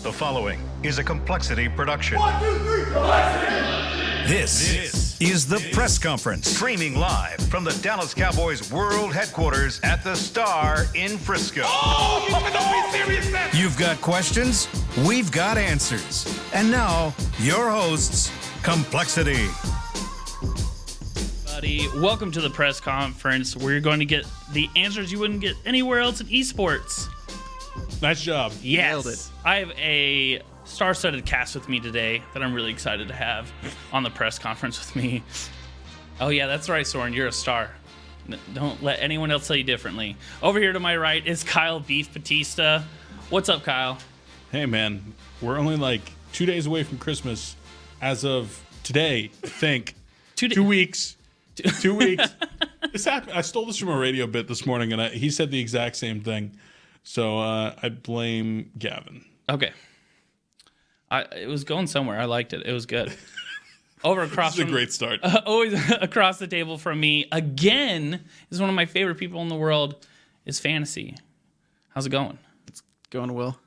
The following is a compLexity production. 1, 2, 3, compLexity! This is the press conference, streaming live from the Dallas Cowboys World Headquarters at the Star in Frisco. Oh, you don't be serious, man! You've got questions, we've got answers. And now, your hosts, compLexity. Welcome to the press conference where you're going to get the answers you wouldn't get anywhere else in esports. Nice job. Yes. Nailed it. I have a star-studded cast with me today that I'm really excited to have on the press conference with me. Oh yeah, that's right, Sören, you're a star. Don't let anyone else tell you differently. Over here to my right is Kyle Beef Batista. What's up, Kyle? Hey man, we're only like 2 days away from Christmas as of today, I think. 2 weeks. 2 weeks. This happened. I stole this from a radio bit this morning, and he said the exact same thing. So I blame Gavin. Okay. It was going somewhere. I liked it. It was good. Over across this is a great start. Always across the table from me again is one of my favorite people in the world. Is Fantasy. How's it going? It's going well.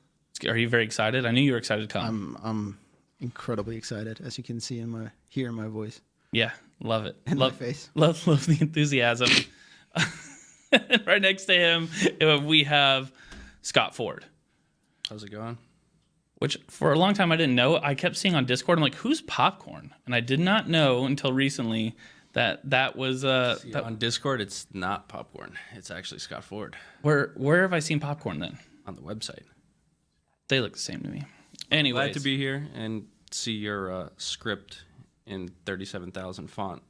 Are you very excited? I knew you were excited to come. I'm incredibly excited, as you can see hear in my voice. Yeah, love it. And love my face. Love the enthusiasm. Right next to him, we have Scott Ford. How's it going? Which, for a long time, I didn't know. I kept seeing on Discord, I'm like, who's Popcorn? And I did not know until recently that was... on Discord, it's not Popcorn. It's actually Scott Ford. Where have I seen Popcorn then? On the website. They look the same to me. Anyways. Glad to be here and see your script in 37,000 font.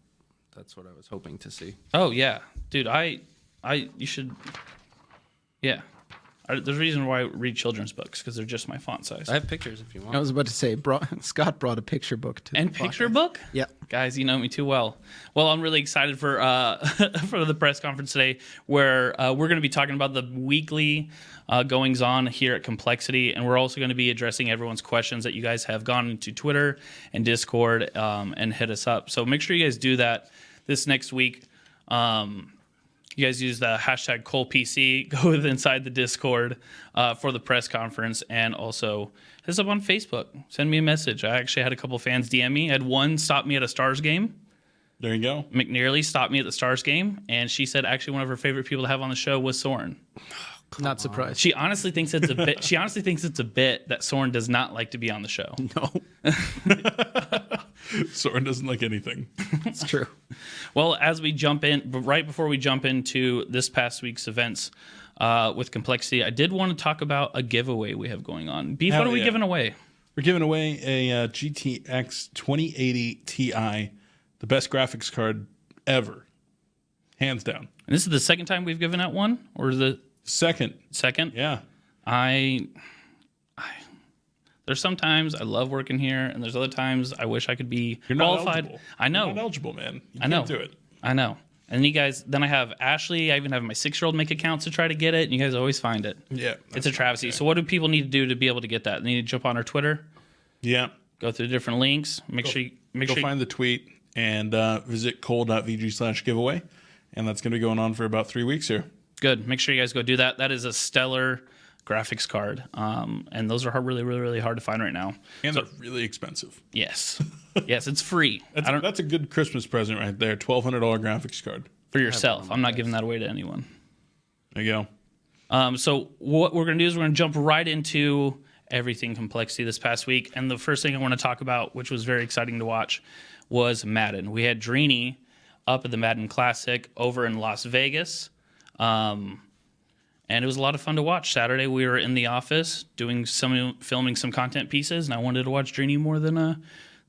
That's what I was hoping to see. Oh, yeah. Dude, you should... Yeah. There's a reason why I read children's books, because they're just my font size. I have pictures if you want. I was about to say, Scott brought a picture book to and picture book? Yeah. Guys, you know me too well. Well, I'm really excited for for the press conference today, where we're going to be talking about the weekly goings-on here at compLexity, and we're also going to be addressing everyone's questions that you guys have gone into Twitter and Discord and hit us up. So make sure you guys do that this next week. You guys use the hashtag ColePC, go inside the Discord for the press conference, and also hit us up on Facebook. Send me a message. I actually had a couple fans DM me. I had one stop me at a Stars game. There you go. McNearly stopped me at the Stars game, and she said actually one of her favorite people to have on the show was Sören. Not surprised. She honestly thinks it's a bit. She honestly thinks it's a bit that Sören does not like to be on the show. No. Sören doesn't like anything. It's true. Well, as we jump in, but right before we jump into this past week's events with compLexity, I did want to talk about a giveaway we have going on. Beef, what are we giving away? We're giving away a GTX 2080 Ti, the best graphics card ever, hands down. And this is the second time we've given out one, or the second? Second. Yeah. There's sometimes I love working here, and there's other times I wish I could be You're not qualified. eligible. I know. You're not eligible, man. You I know. can't do it. I know. And you guys, then I have Ashley. I even have my 6-year-old make accounts to try to get it, and you guys always find it. Yeah. It's a travesty. Okay. So what do people need to do to be able to get that? They need to jump on our Twitter. Yeah. Go through the different links. Make sure you find the tweet and visit cole.vg/giveaway, and that's going to be going on for about 3 weeks here. Good. Make sure you guys go do that. That is a stellar graphics card, and those are really, really, really hard to find right now. And they're really expensive. Yes. Yes, it's free. That's a good Christmas present right there. $1,200 graphics card. For yourself. I'm not giving that away to anyone. There you go. So what we're going to do is we're going to jump right into everything compLexity this past week. And the first thing I want to talk about, which was very exciting to watch, was Madden. We had Drini up at the Madden Classic over in Las Vegas. And it was a lot of fun to watch. Saturday, we were in the office filming some content pieces, and I wanted to watch Drini more than I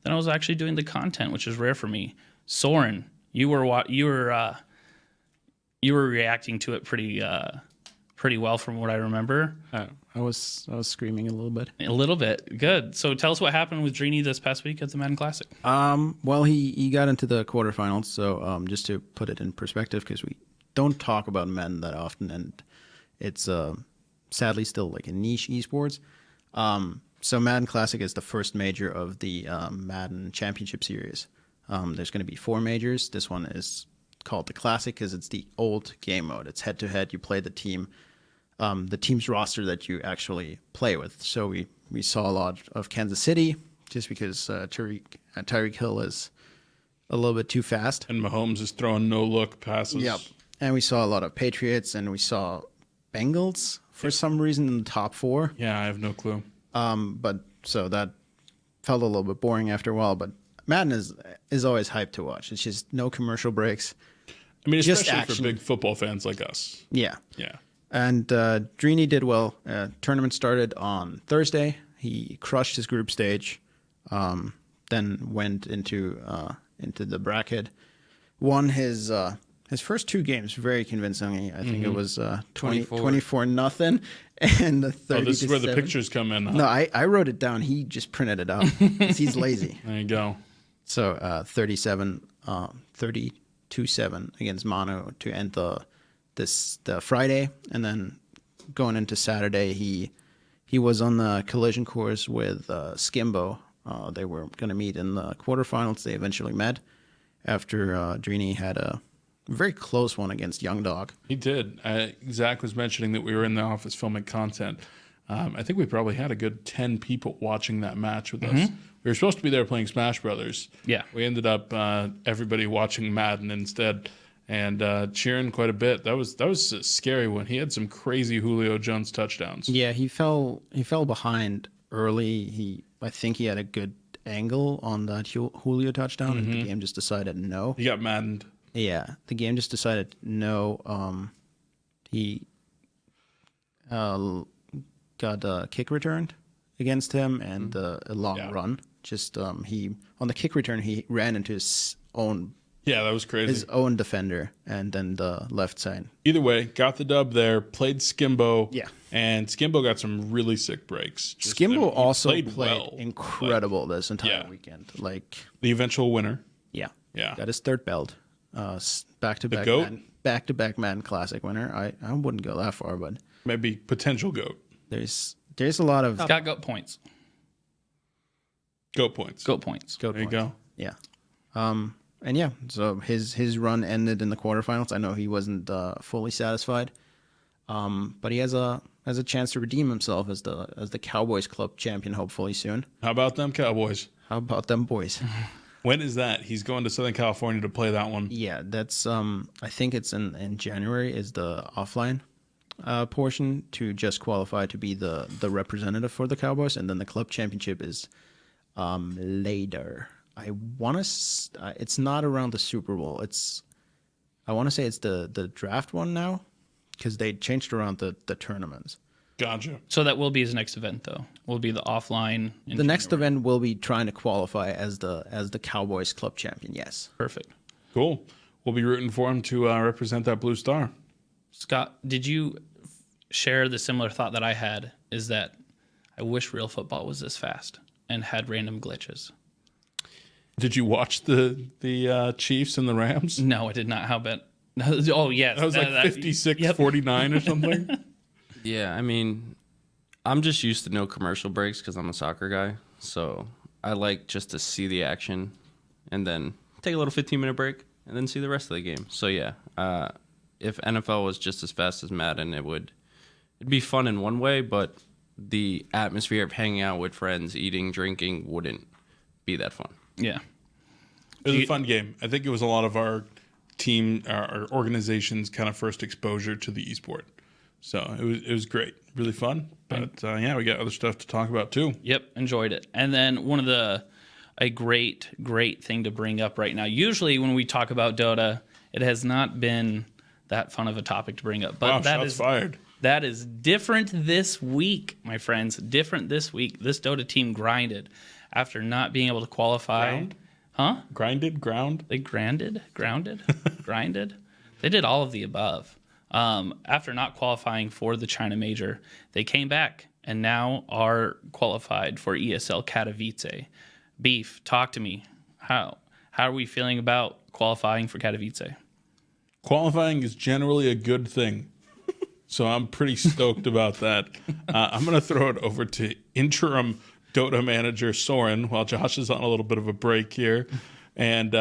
was actually doing the content, which is rare for me. Sören, you were reacting to it pretty well from what I remember. I was screaming a little bit. A little bit. Good. So tell us what happened with Drini this past week at the Madden Classic. Well, he got into the quarterfinals, so just to put it in perspective, because we don't talk about Madden that often, and it's sadly still like a niche esports. So Madden Classic is the first major of the Madden Championship Series. There's going to be 4 majors. This one is called the Classic because it's the old game mode. It's head-to-head. You play the team's roster that you actually play with. So we We saw a lot of Kansas City just because Tyreek Hill is a little bit too fast. And Mahomes is throwing no-look passes. Yep. And we saw a lot of Patriots, and we saw Bengals for some reason in the top 4. Yeah, I have no clue. But so that felt a little bit boring after a while. But Madden is always hyped to watch. It's just no commercial breaks. I mean, just especially action. for big football fans like us. Yeah. Yeah. And Drini did well. Tournament started on Thursday. He crushed his group stage, then went into the bracket, won his first 2 games very convincingly. I think it was 24-0 and 30. Oh, this is where the pictures come in. Huh? No, I wrote it down. He just printed it out. He's lazy. There you go. So 32-7 against Manu to end the Friday, and then going into Saturday, he was on the collision course with Skimbo. They were going to meet in the quarterfinals. They eventually met after Drini had a very close one against Young Dog. He did. Zack was mentioning that we were in the office filming content. I think we probably had a good 10 people watching that match with us. We were supposed to be there playing Smash Brothers. Yeah. We ended up everybody watching Madden instead and cheering quite a bit. That was a scary one. He had some crazy Julio Jones touchdowns. Yeah, he fell behind early. I think he had a good angle on that Julio touchdown, and the game just decided no. He got maddened. Yeah, the game just decided no. He got a kick returned against him and a long run. Just he on the kick return he ran into his own Yeah, that was crazy. his own defender and then the left side. Either way, got the dub there, played Skimbo. Yeah. And Skimbo got some really sick breaks. Skimbo He also played well, incredible this entire yeah. weekend. Like, the eventual winner. yeah, Yeah. got his 3rd belt. Back-to-back GOAT? back-to-back Madden Classic winner. I wouldn't go that far, but Maybe potential GOAT. there's a lot of Got goat points. GOAT points. Goat points. good There you points. go. Yeah. And yeah, so his run ended in the quarterfinals. I know he wasn't fully satisfied, but he has a chance to redeem himself as the Cowboys Club champion hopefully soon. How about them Cowboys? How about them boys? When is that? He's going to Southern California to play that one. Yeah, that's I think it's in January is the offline portion to just qualify to be the representative for the Cowboys, and then the club championship is later. I want to. It's not around the Super Bowl. I want to say it's the draft one now, because they changed around the tournaments. Gotcha. So that will be his next event, though. Will be the offline. The next event will be trying to qualify as the Cowboys club champion. Yes. Perfect. Cool. We'll be rooting for him to represent that blue star. Scott, did you share the similar thought that I had? Is that I wish real football was this fast and had random glitches. Did you watch the Chiefs and the Rams? No, I did not. How about? Oh yes, That was like 56-49 or something. Yeah, I mean, I'm just used to no commercial breaks because I'm a soccer guy. So I like just to see the action and then take a little 15-minute break and then see the rest of the game. So yeah, if NFL was just as fast as Madden, it'd be fun in one way, but the atmosphere of hanging out with friends, eating, drinking wouldn't be that fun. Yeah. It was a fun game. I think it was a lot of our team, our organization's kind of first exposure to the esport. So it was great, really fun. But yeah, we got other stuff to talk about too. Yep, enjoyed it. And then a great thing to bring up right now. Usually when we talk about Dota, it has not been that fun of a topic to bring up. But Wow, that shots is fired. That is different this week, my friends. Different this week. This Dota team grinded after not being able to qualify. Ground? Huh? Ground? They grounded, grinded. They did all of the above. After not qualifying for the China Major, they came back and now are qualified for ESL Katowice. Beef, talk to me. How are we feeling about qualifying for Katowice? Qualifying is generally a good thing. So I'm pretty stoked about that. I'm going to throw it over to interim Dota manager Sören while Josh is on a little bit of a break here. And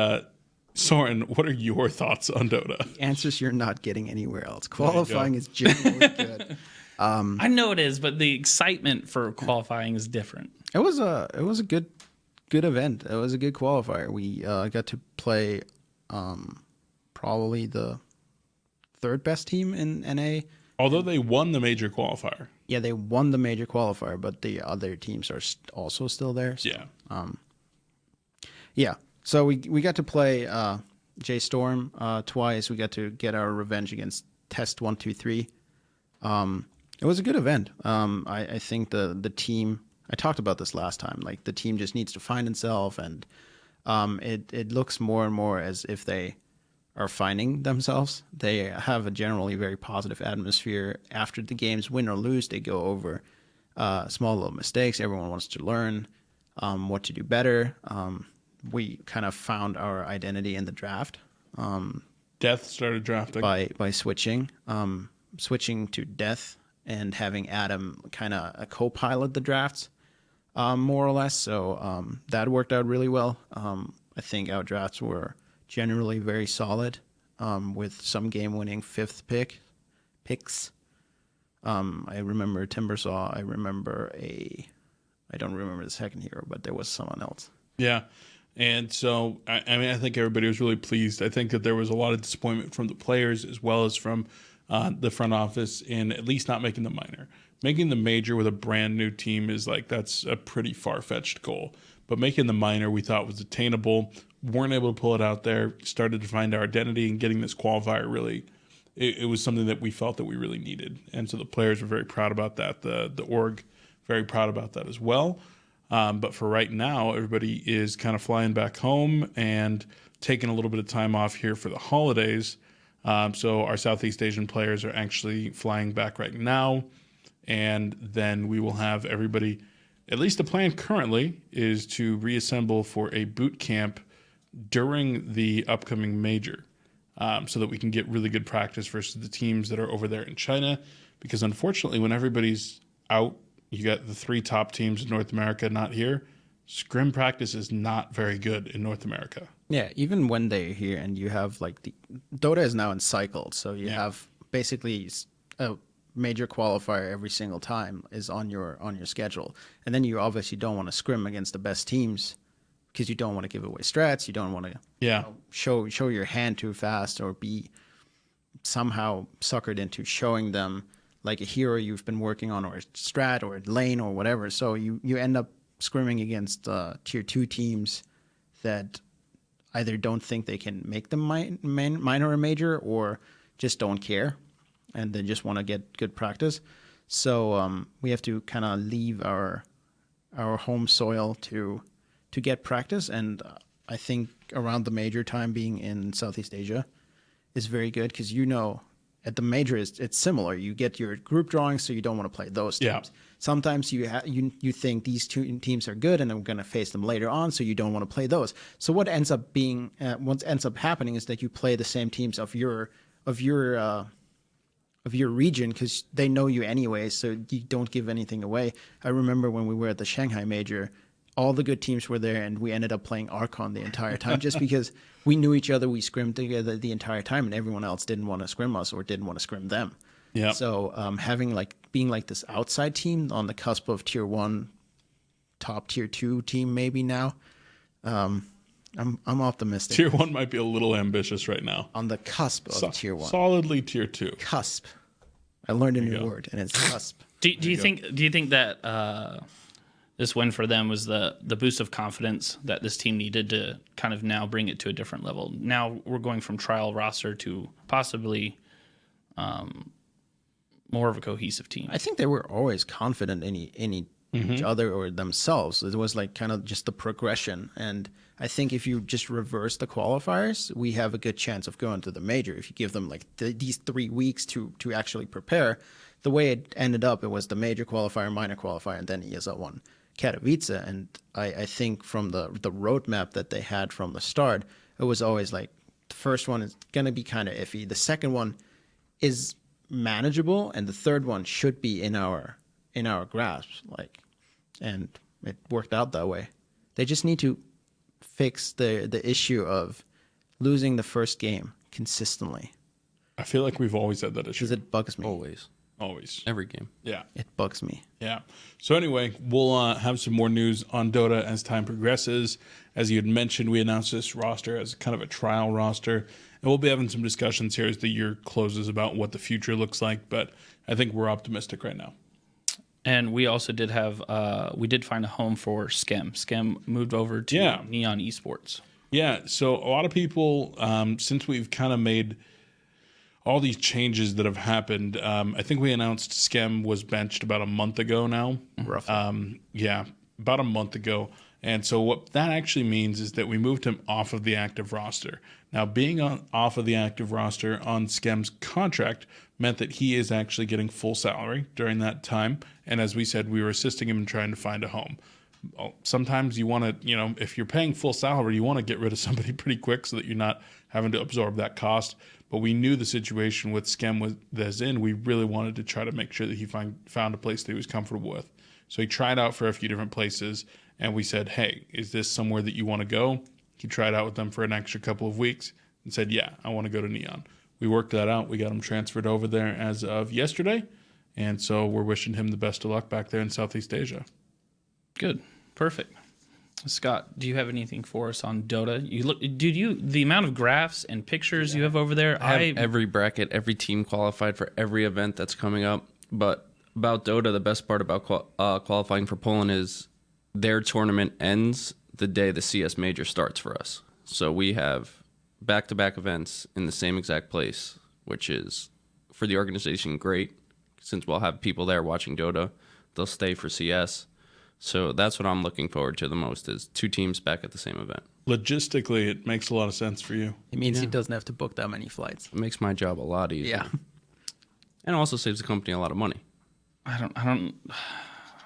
Sören, what are your thoughts on Dota? Answers you're not getting anywhere else. Qualifying is generally good. I know it is, but the excitement for qualifying is different. It was a good event. It was a good qualifier. We got to play probably the third best team in NA. Although they won the major qualifier. Yeah, they won the major qualifier, but the other teams are also still there. So, yeah. So we got to play J Storm twice. We got to get our revenge against Test 123. It was a good event. I think the team. I talked about this last time. Like the team just needs to find itself, and it looks more and more as if they are finding themselves. They have a generally very positive atmosphere. After the games, win or lose, they go over small little mistakes. Everyone wants to learn what to do better. We kind of found our identity in the draft. Death started drafting by switching to Death and having Adam kind of a co-pilot the drafts, more or less. So that worked out really well. I think our drafts were generally very solid, with some game-winning fifth picks. I remember Timbersaw. I don't remember the second hero, but there was someone else. Yeah. And so, I think everybody was really pleased. I think that there was a lot of disappointment from the players as well as from the front office in at least not making the minor. Making the major with a brand new team that's a pretty far-fetched goal. But making the minor we thought was attainable. Weren't able to pull it out there. Started to find our identity, and getting this qualifier really, it was something that we felt that we really needed. And so the players were very proud about that. The org very proud about that as well. But for right now, everybody is kind of flying back home and taking a little bit of time off here for the holidays. So our Southeast Asian players are actually flying back right now. And then we will have everybody, at least the plan currently, is to reassemble for a boot camp during the upcoming major, so that we can get really good practice versus the teams that are over there in China. Because unfortunately, when everybody's out, you got the three top teams in North America not here. Scrim practice is not very good in North America. Yeah, even when they're here, and you have the Dota is now in cycles, so you have basically a major qualifier every single time is on your schedule, and then you obviously don't want to scrim against the best teams because you don't want to give away strats, you don't want to show your hand too fast or be somehow suckered into showing them like a hero you've been working on, or a strat, or a lane, or whatever. So you end up scrimming against tier 2 teams that either don't think they can make them minor or major, or just don't care, and they just want to get good practice. So we have to kind of leave our home soil to get practice, and I think around the major time being in Southeast Asia is very good, because at the major it's similar. You get your group drawings, so you don't want to play those teams. Yeah. Sometimes you think these two teams are good, and I'm going to face them later on, so you don't want to play those. So what ends up happening is that you play the same teams of your region, because they know you anyway, so you don't give anything away. I remember when we were at the Shanghai major, all the good teams were there, and we ended up playing Archon the entire time just because we knew each other. We scrimmed together the entire time, and everyone else didn't want to scrim us or didn't want to scrim them. Yeah. So being this outside team on the cusp of tier 1, top tier 2 team maybe now, I'm optimistic. Tier 1 might be a little ambitious right now. On the cusp of tier 1. Solidly tier 2. Cusp. I learned a new word, and it's cusp. Do you think that this win for them was the boost of confidence that this team needed to kind of now bring it to a different level? Now we're going from trial roster to possibly more of a cohesive team. I think they were always confident in each other or themselves. It was kind of just the progression. And I think if you just reverse the qualifiers, we have a good chance of going to the major. If you give them these 3 weeks to actually prepare, the way it ended up, it was the major qualifier, minor qualifier, and then ESL won Katowice. And I think from the roadmap that they had from the start, it was always the first one is going to be kind of iffy. The second one is manageable, and the third one should be in our grasp. And it worked out that way. They just need to fix the issue of losing the first game consistently. I feel like we've always had that issue. Because it bugs me. Always. Always. Every game. Yeah. It bugs me. Yeah. So anyway, we'll have some more news on Dota as time progresses. As you had mentioned, we announced this roster as kind of a trial roster. And we'll be having some discussions here as the year closes about what the future looks like. But I think we're optimistic right now. And we also did have, we did find a home for Skem. Skem moved over to Neon Esports. Yeah. So a lot of people, since we've kind of made all these changes that have happened, I think we announced Skem was benched about a month ago now. Roughly. Yeah, about a month ago. And so what that actually means is that we moved him off of the active roster. Now, being off of the active roster on Skem's contract meant that he is actually getting full salary during that time. And as we said, we were assisting him in trying to find a home. Well, sometimes you want to, if you're paying full salary, you want to get rid of somebody pretty quick so that you're not having to absorb that cost. But we knew the situation with Skem was in. We really wanted to try to make sure that he found a place that he was comfortable with. So he tried out for a few different places, and we said, hey, is this somewhere that you want to go? He tried out with them for an extra couple of weeks and said, yeah, I want to go to Neon. We worked that out. We got him transferred over there as of yesterday, and so we're wishing him the best of luck back there in Southeast Asia. Good. Perfect. Scott, do you have anything for us on Dota? The amount of graphs and pictures you have over there. I have every bracket, every team qualified for every event that's coming up. But about Dota, the best part about qualifying for Poland is their tournament ends the day the CS Major starts for us. So we have back-to-back events in the same exact place, which is, for the organization, great. Since we'll have people there watching Dota, they'll stay for CS. So that's what I'm looking forward to the most, is two teams back at the same event. Logistically, it makes a lot of sense for you. It means he doesn't have to book that many flights. It makes my job a lot easier. Yeah. And also saves the company a lot of money. I don't.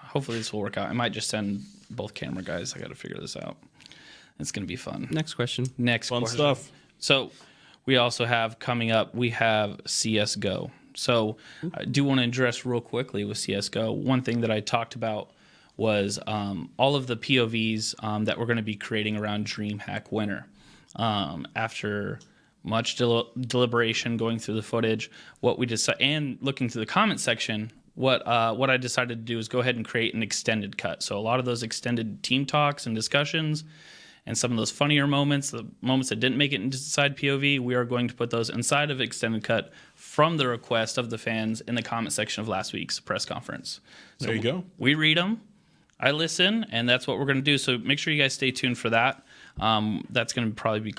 Hopefully this will work out. I might just send both camera guys. I got to figure this out. It's going to be fun. Next question. Fun stuff. So we also have coming up, we have CSGO. So I do want to address real quickly with CSGO. One thing that I talked about was all of the POVs that we're going to be creating around DreamHack Winter. After much deliberation, going through the footage, what we decided, and looking through the comment section, what I decided to do is go ahead and create an extended cut. So a lot of those extended team talks and discussions, and some of those funnier moments, the moments that didn't make it into side POV, we are going to put those inside of extended cut from the request of the fans in the comment section of last week's press conference. So there you go. We read them, I listen, and that's what we're going to do. So make sure you guys stay tuned for that. That's going to probably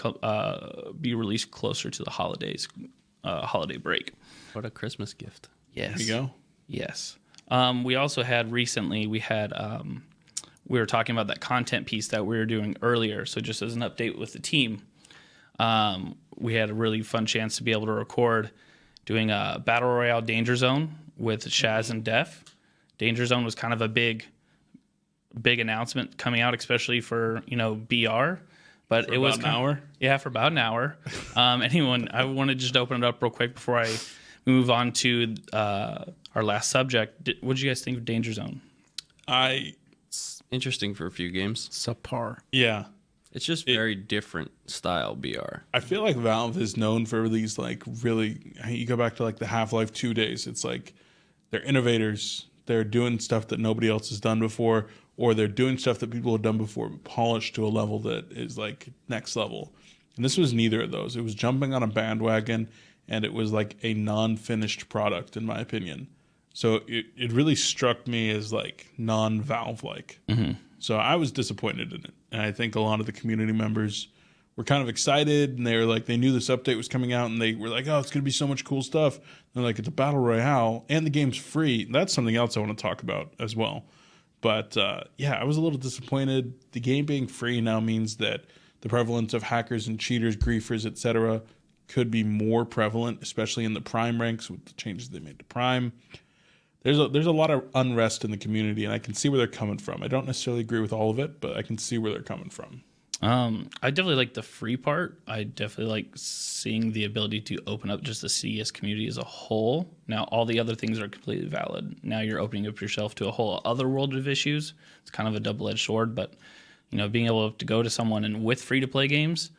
be released closer to the holidays, holiday break. What a Christmas gift. Yes. There you go. Yes. We also had recently, we were talking about that content piece that we were doing earlier. So just as an update with the team, we had a really fun chance to be able to record doing a Battle Royale Danger Zone with Shaz and Def. Danger Zone was kind of a big announcement coming out, especially for, BR. But it was an hour? Yeah, for about an hour. I want to just open it up real quick before I move on to our last subject. What did you guys think of Danger Zone? It's interesting for a few games. Subpar. Yeah. It's just very different style BR. I feel like Valve is known for these, really, you go back to, the Half-Life 2 days. It's they're innovators. They're doing stuff that nobody else has done before, or they're doing stuff that people have done before, polished to a level that is, next level. And this was neither of those. It was jumping on a bandwagon, and it was, a non-finished product, in my opinion. So it really struck me as, non-Valve-like. Mm-hmm. So I was disappointed in it. And I think a lot of the community members were kind of excited, and they were they knew this update was coming out, and they were oh, it's going to be so much cool stuff. And they're it's a battle royale, and the game's free. That's something else I want to talk about as well. But I was a little disappointed. The game being free now means that the prevalence of hackers and cheaters, griefers, etc., could be more prevalent, especially in the Prime ranks with the changes they made to Prime. There's a lot of unrest in the community, and I can see where they're coming from. I don't necessarily agree with all of it, but I can see where they're coming from. I definitely like the free part. I definitely like seeing the ability to open up just the CS community as a whole. Now, all the other things are completely valid. Now you're opening up yourself to a whole other world of issues. It's kind of a double-edged sword, but being able to go to someone and with free-to-play games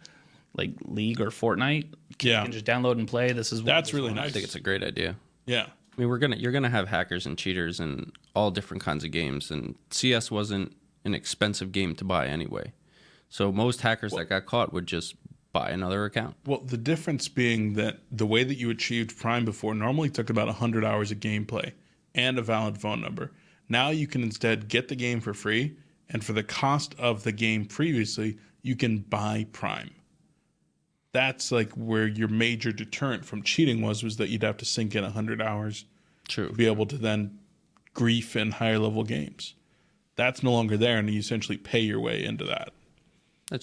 like League or Fortnite, you can just download and play. That's really nice. I think it's a great idea. Yeah. I mean, you're gonna have hackers and cheaters in all different kinds of games, and CS wasn't an expensive game to buy anyway. So most hackers that got caught would just buy another account. Well, the difference being that the way that you achieved Prime before normally took about 100 hours of gameplay and a valid phone number. Now you can instead get the game for free, and for the cost of the game previously, you can buy Prime. That's like where your major deterrent from cheating was that you'd have to sink in 100 hours True. to be able to then grief in higher level games. That's no longer there, and you essentially pay your way into that.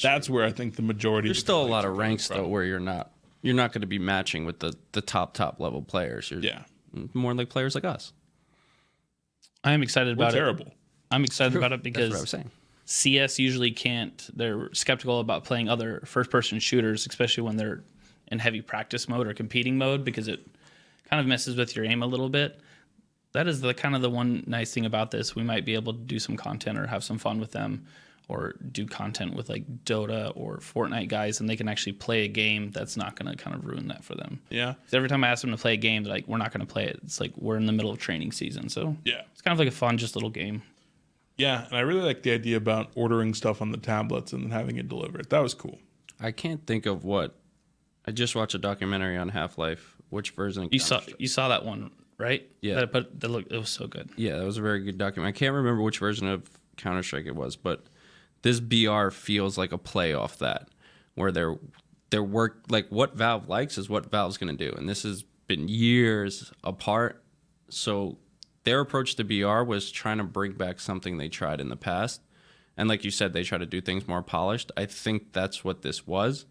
That's where I think the majority. There's still a lot of ranks though where you're not going to be matching with the top level players. You're more like players like us. I am excited about it. Terrible. I'm excited about it That's what I because was saying. CS usually can't. They're skeptical about playing other first-person shooters, especially when they're in heavy practice mode or competing mode, because it kind of messes with your aim a little bit. That is the one nice thing about this. We might be able to do some content or have some fun with them, or do content with like Dota or Fortnite guys, and they can actually play a game that's not going to kind of ruin that for them. Yeah. Because every time I ask them to play a game, they're like, we're not going to play it. It's like we're in the middle of training season. So yeah, it's kind of like a fun, just little game. Yeah, and I really like the idea about ordering stuff on the tablets and then having it delivered. That was cool. I can't think of what. I just watched a documentary on Half-Life. Which version? Of You saw that one, right? Yeah. It was so good. Yeah, that was a very good documentary. I can't remember which version of Counter-Strike it was, but this BR feels like a play off that, where their work, like what Valve likes is what Valve's going to do, and this has been years apart. So their approach to BR was trying to bring back something they tried in the past, and like you said, they try to do things more polished. I think that's what this was.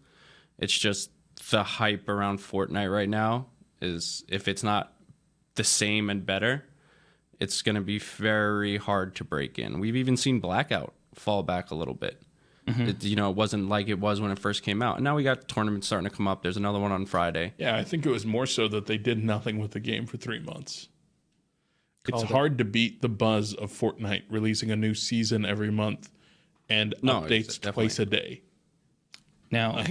It's just the hype around Fortnite right now is, if it's not the same and better, it's going to be very hard to break in. We've even seen Blackout fall back a little bit. Mm-hmm. It wasn't like it was when it first came out. And now we got tournaments starting to come up. There's another one on Friday. Yeah, I think it was more so that they did nothing with the game for 3 months. It's hard to beat the buzz of Fortnite releasing a new season every month and updates twice a day. Now,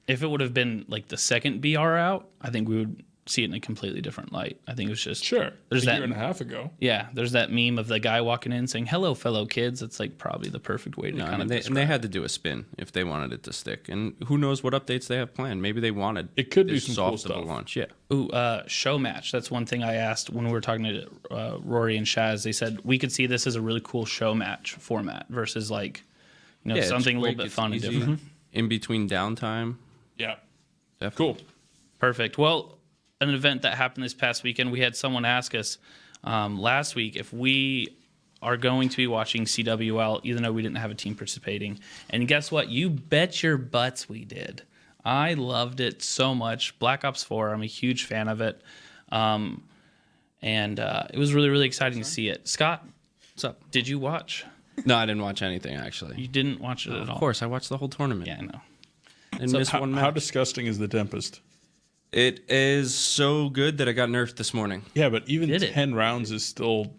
if it would have been like the second BR out, I think we would see it in a completely different light. I think it was just There's a year and a half ago. Yeah, there's that meme of the guy walking in saying, "Hello, fellow kids." It's like probably the perfect way to kind of describe. And they had to do a spin if they wanted it to stick. And who knows what updates they have planned? Maybe they wanted it could be some soft cool stuff. of a launch. Yeah. Ooh, show match. That's one thing I asked when we were talking to Rory and Shaz. They said we could see this as a really cool show match format versus like something a little bit fun and different. In between downtime. Yeah. Definitely. Cool. Perfect. Well, an event that happened this past weekend, we had someone ask us last week if we are going to be watching CWL, even though we didn't have a team participating. And guess what? You bet your butts we did. I loved it so much. Black Ops 4, I'm a huge fan of it. And it was really, really exciting to see it. Scott, what's up? Did you watch? No, I didn't watch anything, actually. You didn't watch it at all? Of course, I watched the whole tournament. Yeah, I know. And missed one match. How disgusting is the Tempest? It is so good that it got nerfed this morning. Yeah, but even 10 rounds is still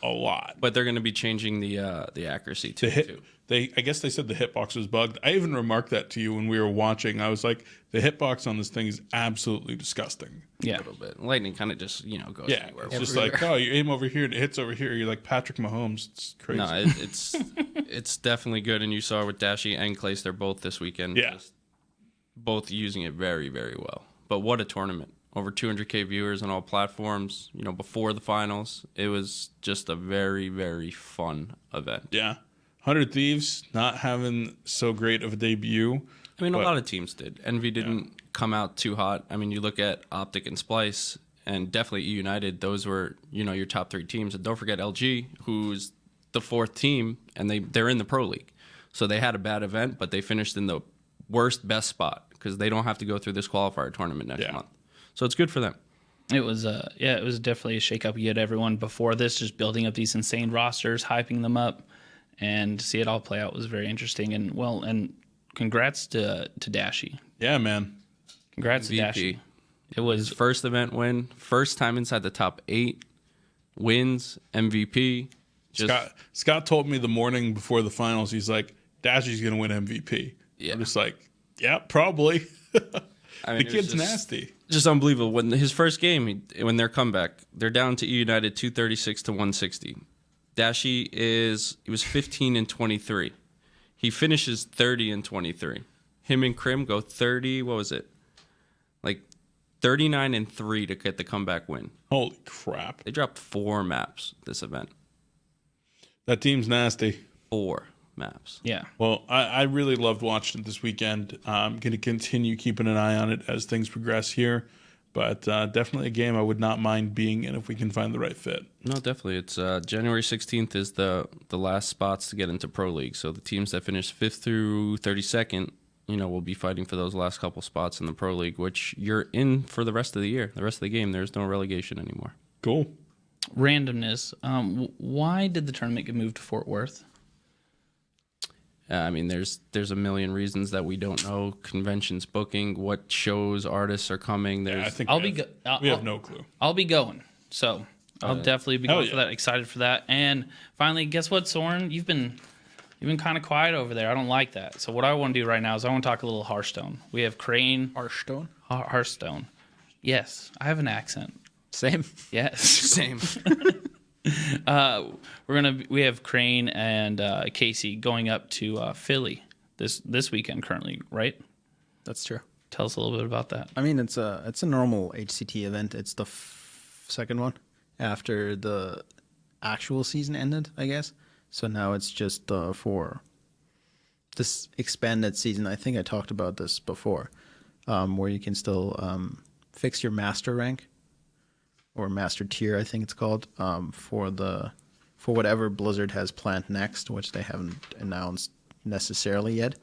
a lot. But they're going to be changing the accuracy too. I guess they said the hitbox was bugged. I even remarked that to you when we were watching. I was like, the hitbox on this thing is absolutely disgusting. Yeah, a little bit. Lightning kind of just goes anywhere. It's just like, oh, you aim over here and it hits over here. You're like Patrick Mahomes. It's crazy. No, it's definitely good. And you saw with Dashi and Clace, they're both this weekend. Yeah, both using it very, very well. But what a tournament. Over 200K viewers on all platforms, before the finals. It was just a very, very fun event. Yeah. 100 Thieves not having so great of a debut. I mean, a lot of teams did. Envy didn't come out too hot. I mean, you look at Optic and Splice, and definitely E United. Those were, your top 3 teams. And don't forget LG, who's the 4th team, and they're in the Pro League. So they had a bad event, but they finished in the best spot because they don't have to go through this qualifier tournament next month. So it's good for them. It was it was definitely a shakeup. You had everyone before this just building up these insane rosters, hyping them up, and to see it all play out was very interesting. And congrats to Dashi. Yeah, man. Congrats to Dashi. It was his first event win, first time inside the top 8, wins, MVP. Scott told me the morning before the finals, he's like, Dashi's going to win MVP. Yeah. I'm just like, yeah, probably. I mean, The it was kid's just- nasty. Just unbelievable. When his first game, when their comeback, they're down to United 236 to 160. Dashi he was 15 and 23. He finishes 30 and 23. Him and Krim go 30. What was it? Like 39 and 3 to get the comeback win. Holy crap. They dropped 4 maps this event. That team's nasty. 4 maps. Yeah. Well, I really loved watching it this weekend. I'm going to continue keeping an eye on it as things progress here. But definitely a game I would not mind being in if we can find the right fit. No, definitely. It's January 16th is the last spots to get into Pro League. So the teams that finish 5th through 32nd, will be fighting for those last couple spots in the Pro League, which you're in for the rest of the year. The rest of the game, there's no relegation anymore. Cool. Randomness. Why did the tournament get moved to Fort Worth? I mean, there's a million reasons that we don't know. Conventions booking, what shows, artists are coming. I think we have no clue. I'll be going, so I'll definitely be going yeah. for that. Excited for that. And finally, guess what, Sören? You've been kind of quiet over there. I don't like that. So what I want to do right now is I want to talk a little Hearthstone. We have Crane. Hearthstone. Yes, I have an accent. Same. Yes. Same. We have Crane and Casey going up to Philly this weekend currently, right? That's true. Tell us a little bit about that. I mean, it's a normal HCT event. It's the second one after the actual season ended, I guess. So now it's just for this expanded season. I think I talked about this before, where you can still fix your master rank or master tier, I think it's called, for whatever Blizzard has planned next, which they haven't announced necessarily yet.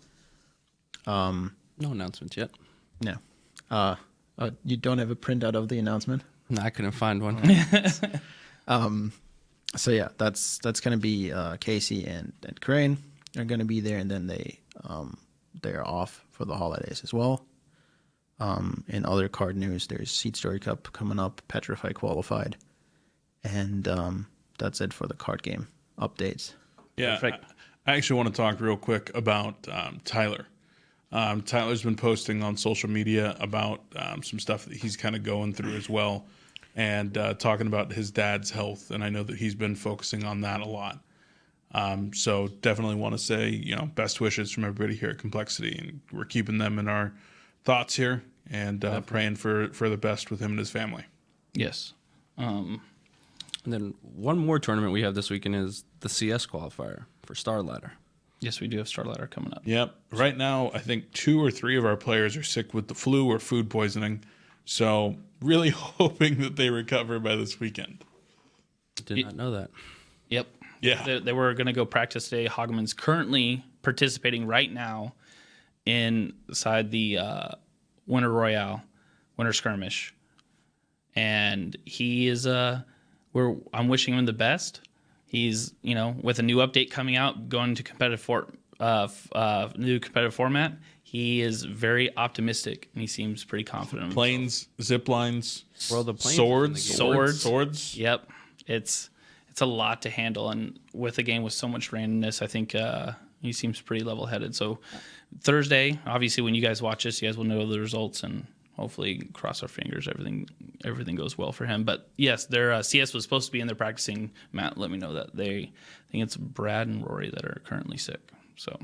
No announcements yet. No. You don't have a printout of the announcement? No, I couldn't find one. So yeah, that's going to be Casey and Crane are going to be there, and then they're off for the holidays as well. In other card news, there's Seed Story Cup coming up, Petrify qualified, and that's it for the card game updates. Yeah, I actually want to talk real quick about Tyler. Tyler's been posting on social media about some stuff that he's kind of going through as well, and talking about his dad's health, and I know that he's been focusing on that a lot. So definitely want to say, best wishes from everybody here at compLexity, and we're keeping them in our thoughts here, and praying for the best with him and his family. Yes. And then one more tournament we have this weekend is the CS qualifier for Star Ladder. Yes, we do have Star Ladder coming up. Yep. Right now, I think 2 or 3 of our players are sick with the flu or food poisoning. So really hoping that they recover by this weekend. Did not know that. Yep. Yeah. They were going to go practice today. Hogman's currently participating right now inside the Winter Royale, Winter Skirmish. And he is, I'm wishing him the best. He's, with a new update coming out, going to new competitive format. He is very optimistic, and he seems pretty confident. in himself. Planes, zip lines, World of Planes swords. Yep, it's a lot to handle, and with a game with so much randomness, I think he seems pretty level-headed. So Thursday, obviously, when you guys watch this, you guys will know the results, and hopefully, cross our fingers, everything goes well for him. But yes, their CS was supposed to be in there practicing. Matt let me know that I think it's Brad and Rory that are currently sick. So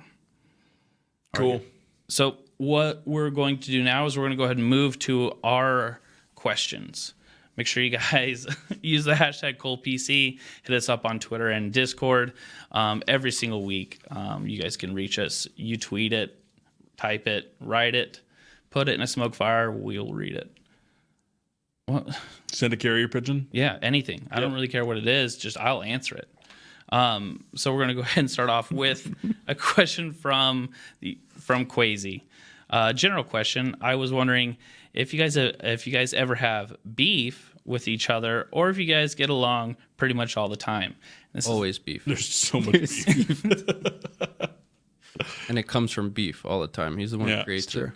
Cool. So what we're going to do now is we're going to go ahead and move to our questions. Make sure you guys use the hashtag ColePC. Hit us up on Twitter and Discord every single week. You guys can reach us. You tweet it, type it, write it, put it in a smoke fire. We'll read it. What? Send a carrier pigeon. Yeah, anything. I don't really care what it is. Just I'll answer it. So we're going to go ahead and start off with a question from Quasi. General question. I was wondering if you guys ever have beef with each other, or if you guys get along pretty much all the time. Always beef. There's so much beef. And it comes from beef all the time. He's the one who creates it.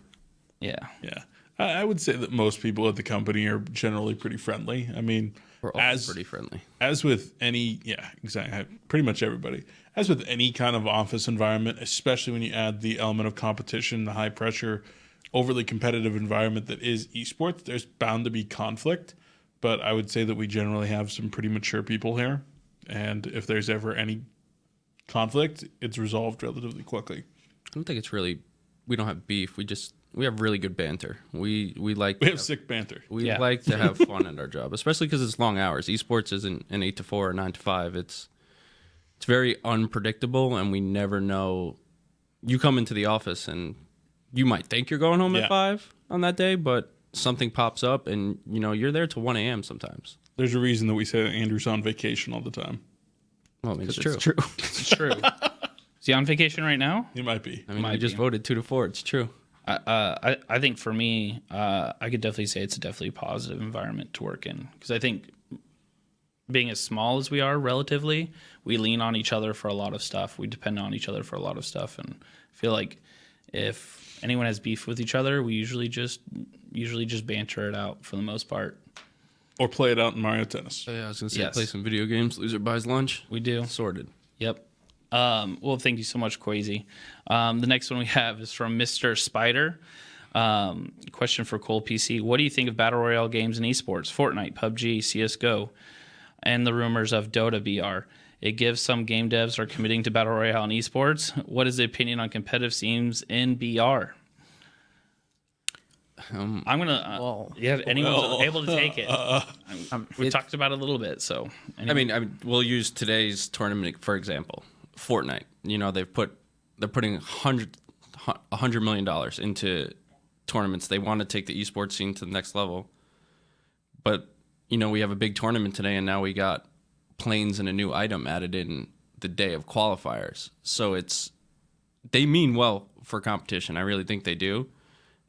Yeah. Yeah. I would say that most people at the company are generally pretty friendly. I mean, We're all pretty friendly. As with any, exactly, pretty much everybody. As with any kind of office environment, especially when you add the element of competition, the high pressure, overly competitive environment that is esports, there's bound to be conflict. But I would say that we generally have some pretty mature people here. And if there's ever any conflict, it's resolved relatively quickly. I don't think it's really, we don't have beef. We have really good banter. We have sick banter. We like to have fun at our job, especially because it's long hours. Esports isn't an 8 to 4 or 9 to 5. It's very unpredictable, and we never know. You come into the office, and you might think you're going home at 5 on that day, but something pops up, and you're there till 1 a.m. sometimes. There's a reason that we say that Andrew's on vacation all the time. Well, I mean, it's It's true. true. It's true. Is he on vacation right now? He might be. I mean, we just voted 2 to 4. It's true. I think for me, I could definitely say it's a definitely positive environment to work in, because I think being as small as we are relatively, we lean on each other for a lot of stuff. We depend on each other for a lot of stuff, and I feel like if anyone has beef with each other, we usually just banter it out for the most part. Or play it out in Mario Tennis. Yeah, I was gonna say Yes. play some video games. Loser buys lunch. We do. Sorted. Yep. Well, thank you so much, Quasi. The next one we have is from Mr. Spider. Question for Cole PC. What do you think of Battle Royale games in esports? Fortnite, PUBG, CSGO, and the rumors of Dota BR. It gives some game devs are committing to Battle Royale in esports. What is the opinion on competitive scenes in BR? I'm going to... if anyone's able to take it. We talked about it a little bit, so... Anyway. I mean, we'll use today's tournament for example. Fortnite. They're putting $100 million into tournaments. They want to take the esports scene to the next level. But we have a big tournament today, and now we got planes and a new item added in the day of qualifiers. So they mean well for competition. I really think they do.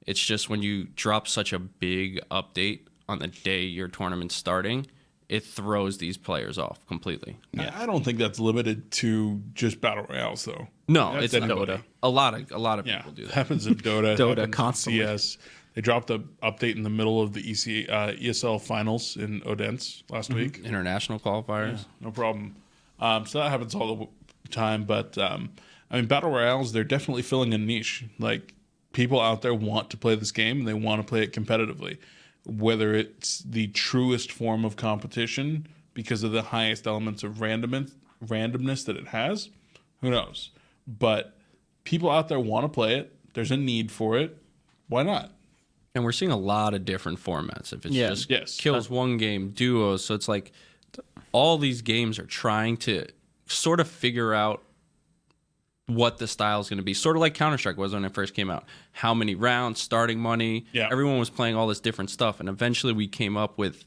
It's just when you drop such a big update on the day your tournament's starting, it throws these players off completely. Yeah. I don't think that's limited to just Battle Royales, though. No, That's it's anybody. Dota. A lot of people do It that. happens in Dota. Dota happens in constantly. CS. They dropped an update in the middle of the ESL finals in Odense last week. International qualifiers. No problem. So that happens all the time. But, Battle Royales, they're definitely filling a niche. Like, people out there want to play this game, and they want to play it competitively. Whether it's the truest form of competition because of the highest elements of randomness that it has, who knows? But people out there want to play it. There's a need for it. Why not? And we're seeing a lot of different formats. If it's just kills one game, duos. So it's like all these games are trying to sort of figure out what the style is going to be. Sort of like Counter-Strike was when it first came out. How many rounds, starting money. Yeah. Everyone was playing all this different stuff. And eventually we came up with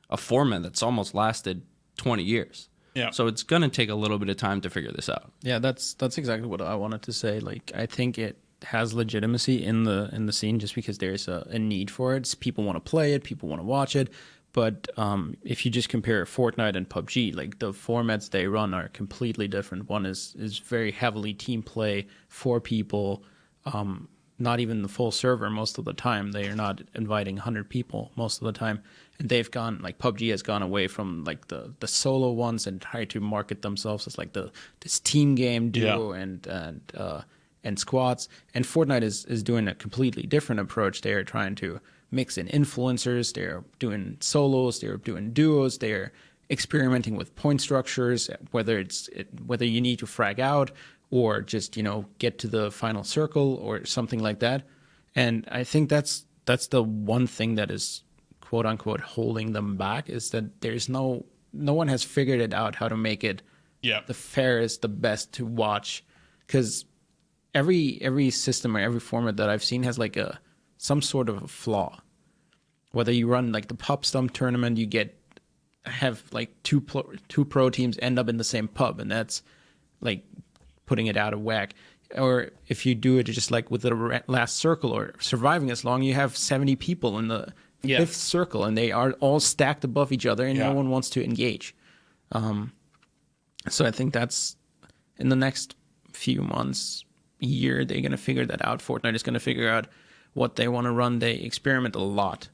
a format that's almost lasted 20 years. Yeah. So it's going to take a little bit of time to figure this out. Yeah, that's exactly what I wanted to say. Like, I think it has legitimacy in the scene just because there's a need for it. People want to play it, people want to watch it. But if you just compare Fortnite and PUBG, like the formats they run are completely different. One is very heavily team play, 4 people, not even the full server most of the time. They are not inviting 100 people most of the time. And they've gone, like PUBG has gone away from like the solo ones and tried to market themselves as like this team game duo and squads. And Fortnite is doing a completely different approach. They are trying to mix in influencers. They're doing solos. They're doing duos. They're experimenting with point structures, whether you need to frag out or just get to the final circle or something like that. And I think that's the one thing that is quote unquote holding them back, is that there's no one has figured it out how to make it the fairest, the best to watch, because every system or every format that I've seen has like some sort of a flaw. Whether you run like the pub stump tournament, you have like two pro teams end up in the same pub, and that's like putting it out of whack. Or if you do it just like with the last circle or surviving as long, you have 70 people in the fifth circle, and they are all stacked above each other, and no one wants to engage. So I think that's in the next few months, year, they're going to figure that out. Fortnite is going to figure out what they want to run. They experiment a lot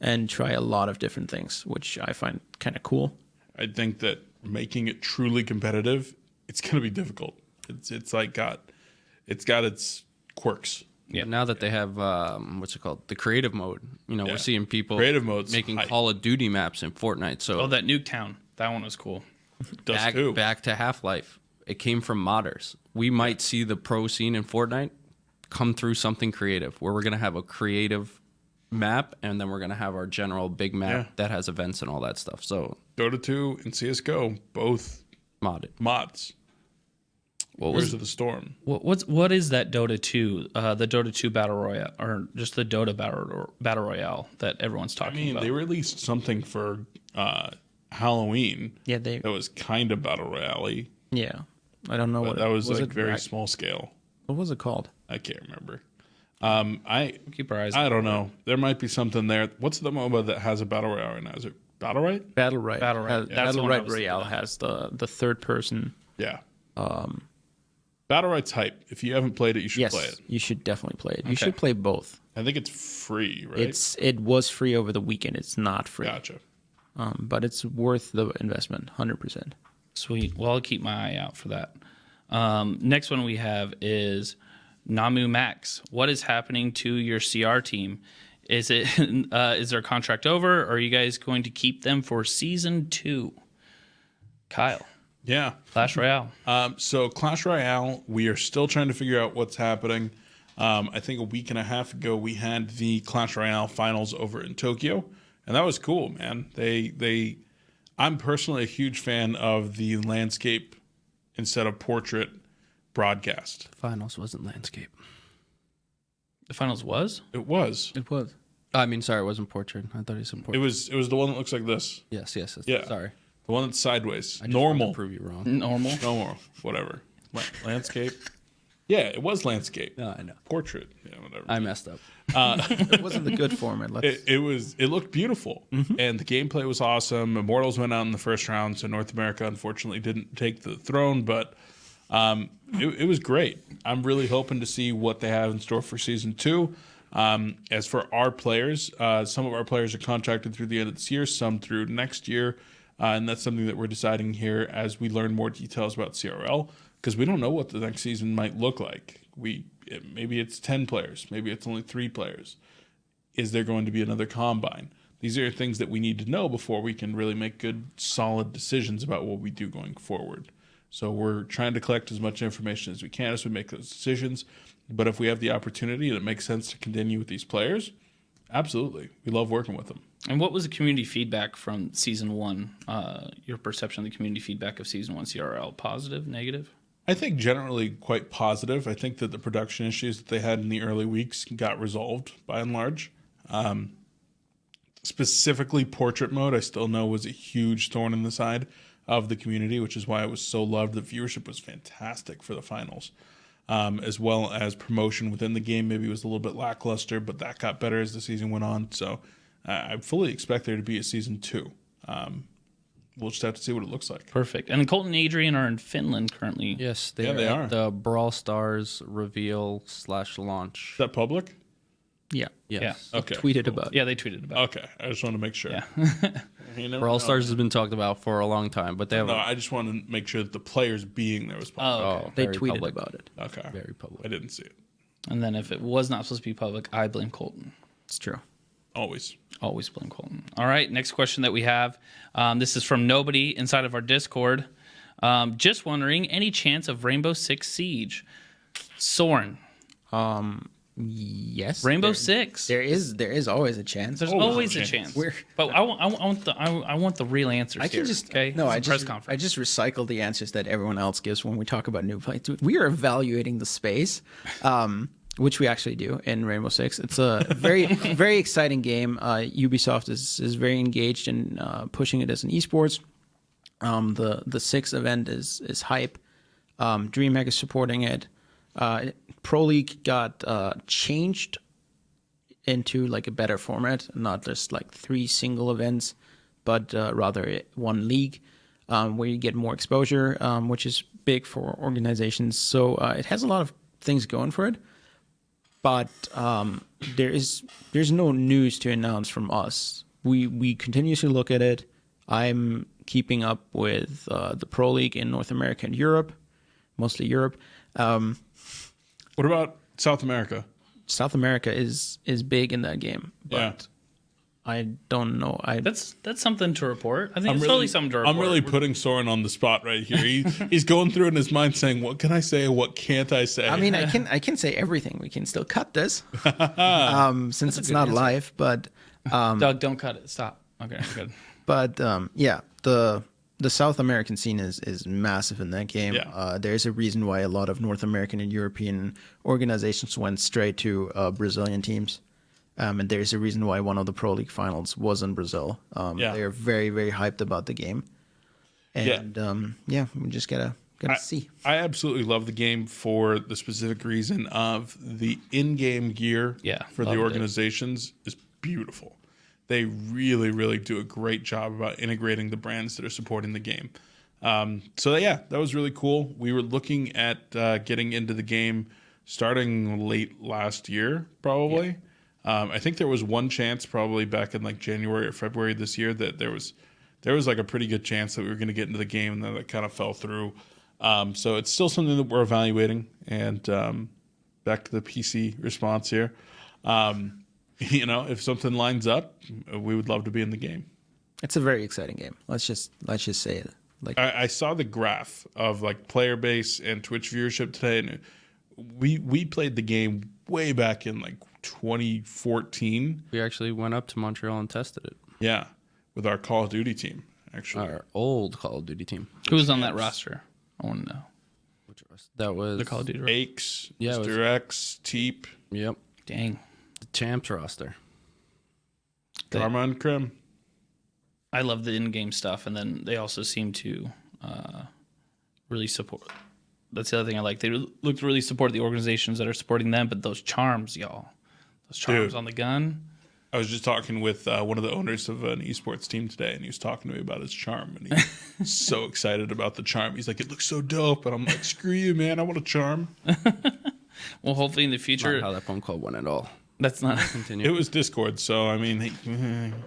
and try a lot of different things, which I find kind of cool. I think that making it truly competitive, it's going to be difficult. It's got its quirks. Yeah. Now that they have what's it called, the creative mode, we're seeing people Creative mode's making hype. Call of Duty maps in Fortnite. So Oh, that Nuketown. That one was cool. Does too. back to Half-Life. It came from modders. We might see the pro scene in Fortnite come through something creative, where we're going to have a creative map, and then we're going to have our general big map that has events and all that stuff. So Dota 2 and CSGO, both modded. mods. What Where's was of the Storm? what is that Dota 2? The Dota 2 battle royale, or just the Dota battle royale that everyone's I talking mean, about? they released something for Halloween. Yeah, that was kind of battle royale. Yeah, I don't know But what that was like it very small scale. What was it called? I can't remember. I Keep our eyes. I don't know. There might be something there. What's the MOBA that has a battle royale right now? Is it Battle Right? Battle Right. Battle Right. Has, That's the Battle one I Right was Royale thinking of. has the third person. Yeah. Battle Right's hype. If you haven't played it, you should Yes, play it. you should definitely play it. You should play both. I think it's free, right? It was free over the weekend. It's not free. Gotcha. But it's worth the investment, 100%. Sweet. Well, I'll keep my eye out for that. Next one we have is Namu Max. What is happening to your CR team? Is their contract over? Or are you guys going to keep them for season 2? Kyle, Yeah. Clash Royale. So Clash Royale, we are still trying to figure out what's happening. I think a week and a half ago, we had the Clash Royale finals over in Tokyo, and that was cool, man. I'm personally a huge fan of the landscape instead of portrait broadcast. Finals wasn't landscape. The finals was? It was. It was. I mean, sorry, it wasn't portrait. I thought he said It portrait. was the one that looks like this. Yes. Yeah. Sorry. The one that's sideways. I just wanted Normal. to prove you wrong. Normal. Normal. Whatever. Landscape. Yeah, it was landscape. No, I know. Portrait. Yeah, whatever. I messed up. It wasn't the good format. It looked beautiful, and the gameplay was awesome. Immortals went out in the first round, so North America unfortunately didn't take the throne, but it was great. I'm really hoping to see what they have in store for season 2. As for our players, some of our players are contracted through the end of this year, some through next year, and that's something that we're deciding here as we learn more details about CRL, because we don't know what the next season might look like. Maybe it's 10 players, maybe it's only 3 players. Is there going to be another combine? These are things that we need to know before we can really make good, solid decisions about what we do going forward. So we're trying to collect as much information as we can as we make those decisions. But if we have the opportunity and it makes sense to continue with these players, absolutely. We love working with them. And what was the community feedback from season 1? Your perception of the community feedback of season 1 CRL? Positive, negative? I think generally quite positive. I think that the production issues that they had in the early weeks got resolved by and large. Specifically, portrait mode, I still know was a huge thorn in the side of the community, which is why it was so loved. The viewership was fantastic for the finals, as well as promotion within the game. Maybe it was a little bit lackluster, but that got better as the season went on. So I fully expect there to be a season 2. We'll just have to see what it looks like. Perfect. And Colton and Adrian are in Finland currently. Yes, Yeah, they at are. the Brawl Stars reveal/launch. Is that public? Yeah. Yes. Okay. Tweeted about it. Yeah, they tweeted about it. Okay. I just want to make sure. Yeah. You never Brawl know. Stars has been talked about for a long time, but they have No, I just want to make sure that the players being there was public. They very tweeted public. about it. Okay. Very public. I didn't see it. And then if it was not supposed to be public, I blame Colton. It's true. Always. Always blame Colton. All right, next question that we have. This is from nobody inside of our Discord. Just wondering, any chance of Rainbow Six Siege? Sören, Yes. Rainbow there- Six. There is always a chance. There's Always always a a chance. chance. We're- But I want the real answers. I can here, just okay. no. It's a press conference. I just recycle the answers that everyone else gives when we talk about new fights. We are evaluating the space, which we actually do in Rainbow Six. It's a very very exciting game. Ubisoft is very engaged in pushing it as an esports. The Six event is hype. DreamHack is supporting it. Pro League got changed into like a better format, not just like 3 single events, but rather one league where you get more exposure, which is big for organizations. So it has a lot of things going for it, but there's no news to announce from us. We continuously look at it. I'm keeping up with the Pro League in North America and Europe, mostly Europe. What about South America? South America is big in that game, but Yeah. I don't know. That's something to report. I think it's totally something to report. I'm really putting Sören on the spot right here. He's going through in his mind saying, "What can I say? What can't I say?" I mean, I can say everything. We can still cut this, since it's not live. But Doug, don't cut it. Stop. Okay, good. But yeah, the South American scene is massive in that game. Yeah. There's a reason why a lot of North American and European organizations went straight to Brazilian teams. And there's a reason why one of the Pro League finals was in Brazil. They're very, very hyped about the game. And we just gotta see. I absolutely love the game for the specific reason of the in-game gear for the organizations is beautiful. They really, really do a great job about integrating the brands that are supporting the game. That was really cool. We were looking at getting into the game starting late last year, probably. Yeah. I think there was one chance probably back in like January or February this year that there was like a pretty good chance that we were going to get into the game, and then it kind of fell through. So it's still something that we're evaluating. And back to the PC response here. If something lines up, we would love to be in the game. It's a very exciting game. Let's just say it. Like I saw the graph of like player base and Twitch viewership today, and we played the game way back in like 2014. We actually went up to Montreal and tested it. Yeah, with our Call of Duty team, actually. Our old Call of Duty team. Who was on that roster? I want to know. Which roster? That was the Call of Duty roster. Akes, Mr. X, Teep. Yep. Dang. The Champs roster. Karma and Krim. I love the in-game stuff, and then they also seem to really support. That's the other thing I like. They look to really support the organizations that are supporting them, but those charms, y'all. Those charms on the gun. I was just talking with one of the owners of an esports team today, and he was talking to me about his charm, and he's so excited about the charm. He's like, "It looks so dope," and I'm like, "Screw you, man! I want a charm." Well, hopefully in the future, not how that phone call went at all. That's not. It was Discord, so I mean.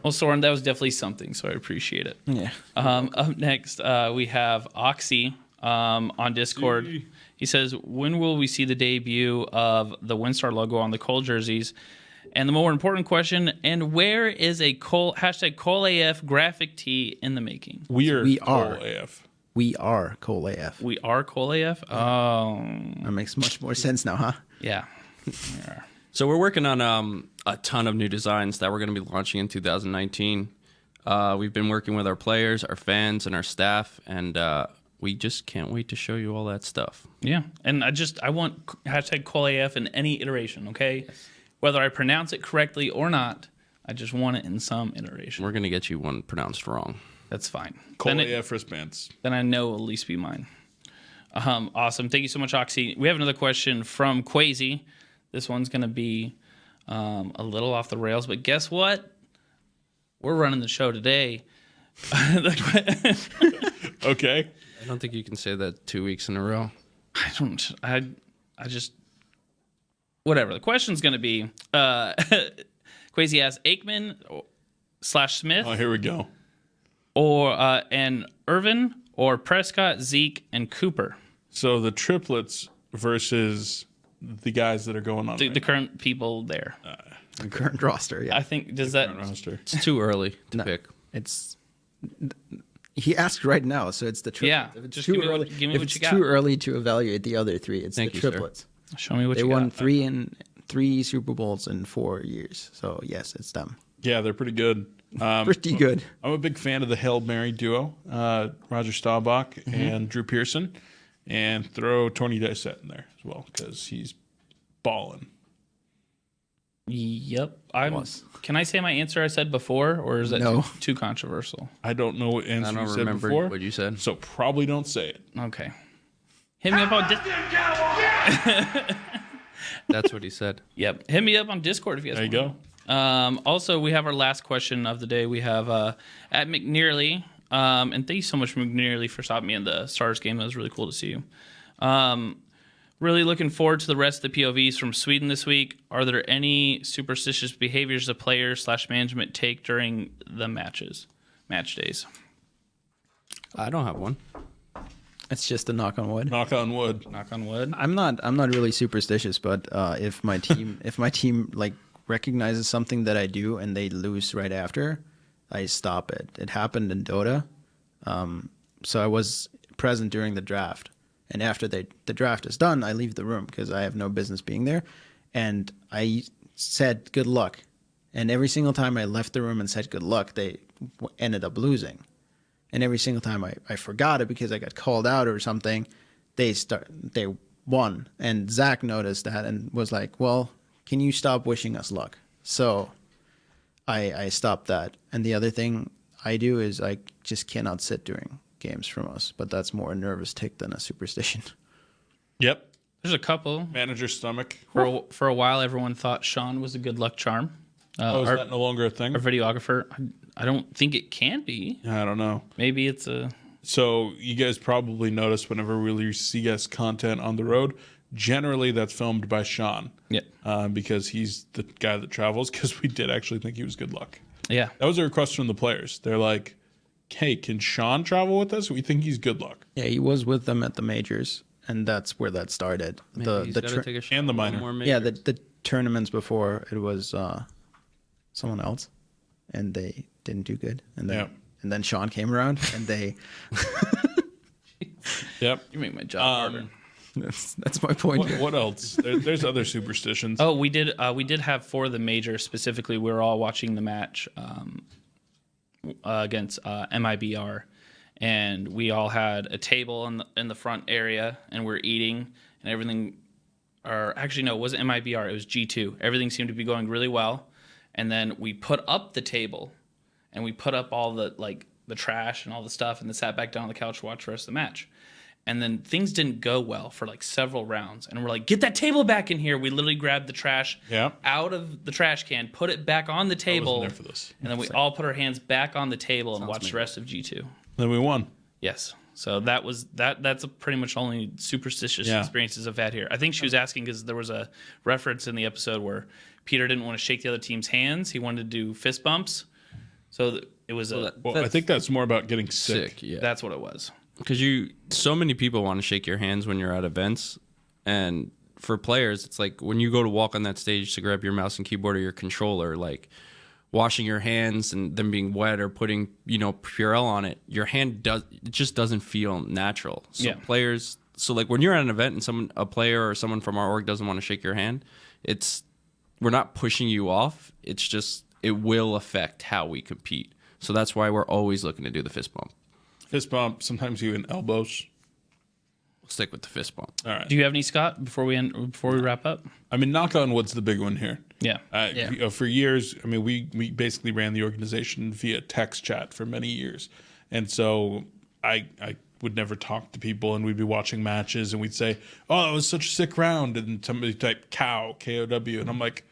Well, Sören, that was definitely something, so I appreciate it. Yeah. Up next, we have Oxy on Discord. He says, "When will we see the debut of the WinStar logo on the Cole jerseys?" And the more important question, and where is a #ColeAF graphic tee in the making? We are Cole AF. We are Cole AF. We are ColeAF? Oh. That makes much more sense now, huh? Yeah. So we're working on a ton of new designs that we're going to be launching in 2019. We've been working with our players, our fans, and our staff, and we just can't wait to show you all that stuff. Yeah. And I want #ColeAF in any iteration, okay? Yes. Whether I pronounce it correctly or not, I just want it in some iteration. We're going to get you one pronounced wrong. That's fine. Cole AF wristbands. Then I know it'll at least be mine. Awesome. Thank you so much, Oxy. We have another question from Quasi. This one's going to be a little off the rails, but guess what? We're running the show today. Okay. I don't think you can say that 2 weeks in a row. I just whatever. The question's going to be Quasi asks Aikman/Smith. Oh, here we go. Or and Irvin or Prescott, Zeke, and Cooper. So the triplets versus the guys that are going on. The current people there. The current roster, yeah. I think roster. It's too early to pick. He asked right now, so it's the triplets. Yeah, If it's just too give me early, what you if got. it's too early to evaluate the other three, it's Thank the you, sir. triplets. Show me what They you won got. three Super Bowls in 4 years. So yes, it's them. Yeah, they're pretty good. Pretty good. I'm a big fan of the Hail Mary duo, Roger Staubach and Drew Pearson, and throw Tony Dysett in there as well because he's balling. Yep. Can I say my answer I said before, or is that No. too controversial? I don't know what answer I you don't said remember before, what you said. so probably don't say it. Okay. Hit me up on That's what he said. Yep. Hit me up on Discord if you guys There you want. go. Also, we have our last question of the day. We have at McNearly, and thank you so much, McNearly, for stopping me in the Stars game. That was really cool to see you. Really looking forward to the rest of the POVs from Sweden this week. Are there any superstitious behaviors the players/management take during the match days? I don't have one. It's just a knock on wood. Knock on wood. Knock on wood. I'm not really superstitious, but if my team like recognizes something that I do and they lose right after, I stop it. It happened in Dota. So I was present during the draft, and after the draft is done, I leave the room because I have no business being there. And I said good luck, and every single time I left the room and said good luck, they ended up losing. And every single time I forgot it because I got called out or something, they won. And Zack noticed that and was like, well, can you stop wishing us luck? So I stopped that. And the other thing I do is I just cannot sit during games from us, but that's more a nervous tick than a superstition. Yep. There's a couple. Manager's stomach. For a while, everyone thought Sean was a good luck charm. Is that no longer a thing? Our videographer. I don't think it can be. I don't know. Maybe it's a... So you guys probably notice whenever we release CS content on the road, generally that's filmed by Sean. Yeah. Because he's the guy that travels, because we did actually think he was good luck. Yeah. That was a request from the players. They're like, hey, can Sean travel with us? We think he's good luck. Yeah, he was with them at the majors, and that's where that started. He's gotta take a shot and the at one minor. more Yeah, major. the tournaments before it was someone else, and they didn't do good. And then Sean came around, and they. Yep. You make my job harder. That's my point. What else? There's other superstitions. Oh, we did have for the major specifically. We were all watching the match against MIBR, and we all had a table in the front area, and we're eating and everything. Or actually, no, it wasn't MIBR. It was G2. Everything seemed to be going really well, and then we put up the table, and we put up all the trash and all the stuff, and then sat back down on the couch to watch the rest of the match. And then things didn't go well for like several rounds. And we're like, get that table back in here. We literally grabbed the trash out of the trash can, put it back on the table. I wasn't there for this. And then we all put our hands back on the table and watched the rest of G2. Then we won. Yes. So that was that's pretty much only superstitious experiences I've had here. I think she was asking because there was a reference in the episode where Peter didn't want to shake the other team's hands. He wanted to do fist bumps. So it was Well, I think that's more about getting sick. Yeah. That's what it was. Because so many people want to shake your hands when you're at events, and for players, it's like when you go to walk on that stage to grab your mouse and keyboard or your controller, like washing your hands and them being wet or putting Purell on it, your hand just doesn't feel natural. So players, like when you're at an event and a player or someone from our org doesn't want to shake your hand, we're not pushing you off. It's just it will affect how we compete. So that's why we're always looking to do the fist bump. Fist bump, sometimes even elbows. We'll stick with the fist bump. All right. Do you have any, Scott, before we wrap up? I mean, knock on wood's the big one here. Yeah. For years, I mean, we basically ran the organization via text chat for many years. And so I would never talk to people, and we'd be watching matches, and we'd say, oh, that was such a sick round. And somebody typed cow, K-O-W. And I'm like,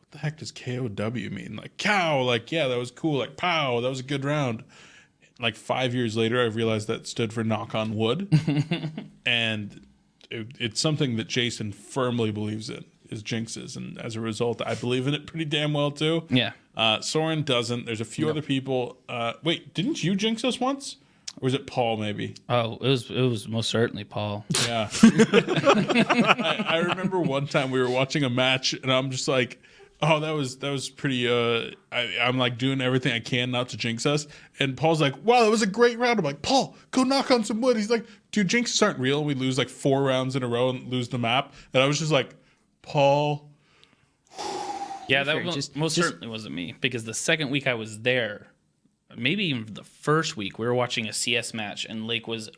what the heck does K-O-W mean? Like, cow, like, yeah, that was cool. Like, pow, that was a good round. Like 5 years later, I realized that stood for knock on wood. And it's something that Jason firmly believes in, is jinxes. And as a result, I believe in it pretty damn well, too. Yeah. Sören doesn't. There's a few other people. Wait, didn't you jinx us once? Or was it Paul, maybe? Oh, it was most certainly Paul. Yeah. I remember one time we were watching a match, and I'm just like, oh, that was pretty. I'm like doing everything I can not to jinx us. And Paul's like, wow, that was a great round. I'm like, Paul, go knock on some wood. He's like, dude, jinxes aren't real. We lose like 4 rounds in a row and lose the map. And I was just like, Paul. Yeah, that most certainly wasn't me, because the second week I was there, maybe even the first week, we were watching a CS match, and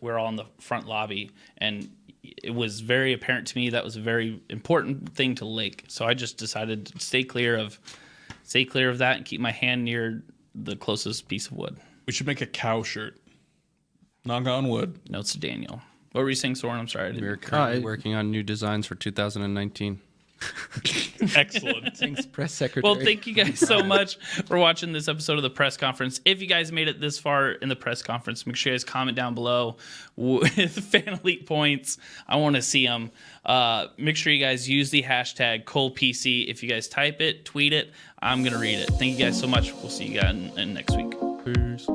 we're all in the front lobby, and it was very apparent to me that was a very important thing to Lake. So I just decided to stay clear of that and keep my hand near the closest piece of wood. We should make a cow shirt. Knock on wood. Notes to Daniel. What were you saying, Sören? I'm sorry. We're currently working on new designs for 2019. Excellent. Thanks, press secretary. Well, thank you guys so much for watching this episode of the press conference. If you guys made it this far in the press conference, make sure you guys comment down below with fan elite points. I want to see them. Make sure you guys use the hashtag ColePC. If you guys type it, tweet it, I'm going to read it. Thank you guys so much. We'll see you guys in next week. Peace.